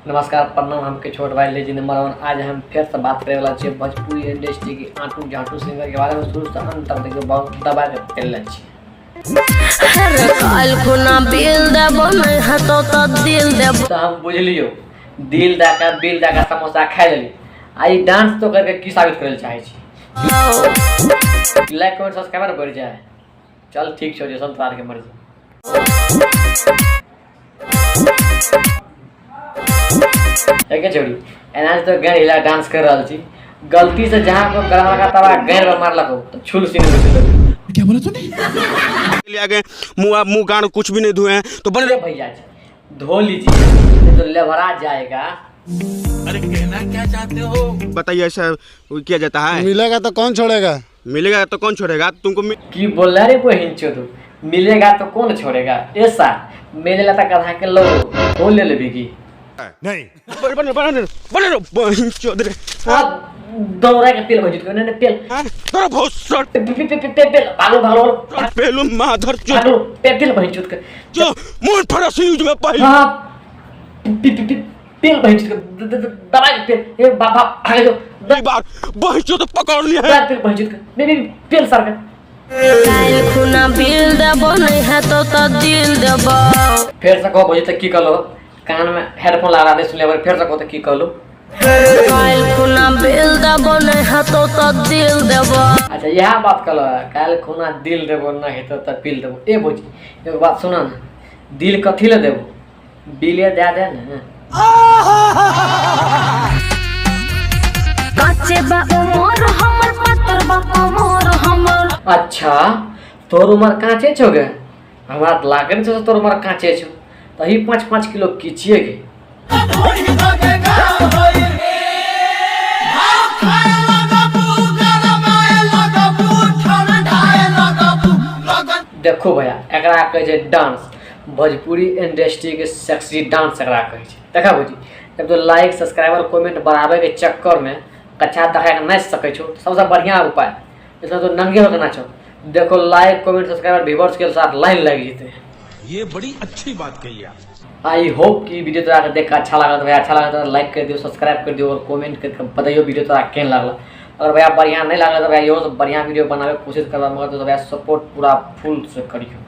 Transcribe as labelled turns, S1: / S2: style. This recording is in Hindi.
S1: नमस्कार प्रणाम हमके छोट भाई लेजेंड नंबर 1। आज हम फिर से बात करे वाला छे भोजपुरी इंडस्ट्री की आंटू झांटू सिंगर के बारे में। शुरू से अंत तक देखिए, बहुत दबा के चल छी। तो हम बुझ लियो दिल दाका बिल दाका समोसा खा लेली। आई डांस तो करके की साबित करे चाहे छी। लाइक कमेंट सब्सक्राइबर बढ़ जाए। चल ठीक छोड़िए, सब तार के मर्जी। एक छोड़ी एनाज तो गैर हिला डांस कर रहा थी। गलती से जहां को गला लगा तबा गैर पर मार लगा तो छुल सीने में।
S2: क्या बोला तूने? ले आ गए मुंह गाड़ कुछ भी नहीं धोए हैं तो बने
S1: भैया धो लीजिए नहीं तो लेवरा जाएगा।
S3: अरे कहना क्या चाहते हो?
S2: बताइए, ऐसा किया जाता है?
S4: मिलेगा तो कौन छोड़ेगा?
S2: मिलेगा तो कौन छोड़ेगा तुमको?
S1: की बोल रहा रे कोई हिंचो तू? मिलेगा तो कौन छोड़ेगा? ऐसा मेले लता कधा के लोग हो ले लेबी की
S2: नहीं बने
S1: दौरा के पेल भजित को ने पेल
S2: तोरा बहुत सर
S1: पेल भागो
S2: पेलू माधर
S1: भागो पेल भजित के
S2: जो मुंह फरस यूज में पहले
S1: हां पेल भजित के दबा के पेल ए बाबा भाग जो
S2: दो बार बहिचो तो पकड़ लिया है।
S1: पेल भजित के नहीं पेल सर का
S5: काल खुना बिल देबो नहीं है तो दिल देबो।
S1: फिर से कहो भजित की कलो कान में हेडफोन लगा दे सुनले फिर से कहो तो की कलो।
S5: काल खुना बिल देबो नहीं है तो दिल देबो।
S1: अच्छा यह बात कलो काल खुना दिल देबो नहीं तो पिल देबो। ए भौजी एगो बात सुना ना, दिल कथी ले देबो? बिले दे दे ना।
S5: काचे बा उमर हमर पत्थर बा उमर हमर।
S1: अच्छा तोर उमर काचे छो गे? हमरा लागन छो तोर उमर काचे छो तही 5-5 किलो किचिए गे। देखो भैया एकरा कहे छै डांस, भोजपुरी इंडस्ट्री के सेक्सी डांस एकरा कहे छै। देखा भौजी जब तो लाइक सब्सक्राइबर कमेंट बढ़ावे के चक्कर में कच्चा दिखा के नहीं सकै छो तो सबसे बढ़िया उपाय इसमें तो नंगे होकर नाचो। देखो लाइक कमेंट सब्सक्राइबर व्यूअर्स के साथ लाइन लग जेते।
S3: ये बड़ी अच्छी बात कही आप।
S1: आई होप कि वीडियो तोरा देख के अच्छा लगा तो भैया अच्छा लगा तो लाइक कर दियो, सब्सक्राइब कर दियो और कमेंट करके बताइयो वीडियो तोरा केहन लागला। अगर भैया बढ़िया नहीं लागला तो भैया यो बढ़िया वीडियो बनावे कोशिश करबा, मगर तो भैया सपोर्ट पूरा फुल से करियो।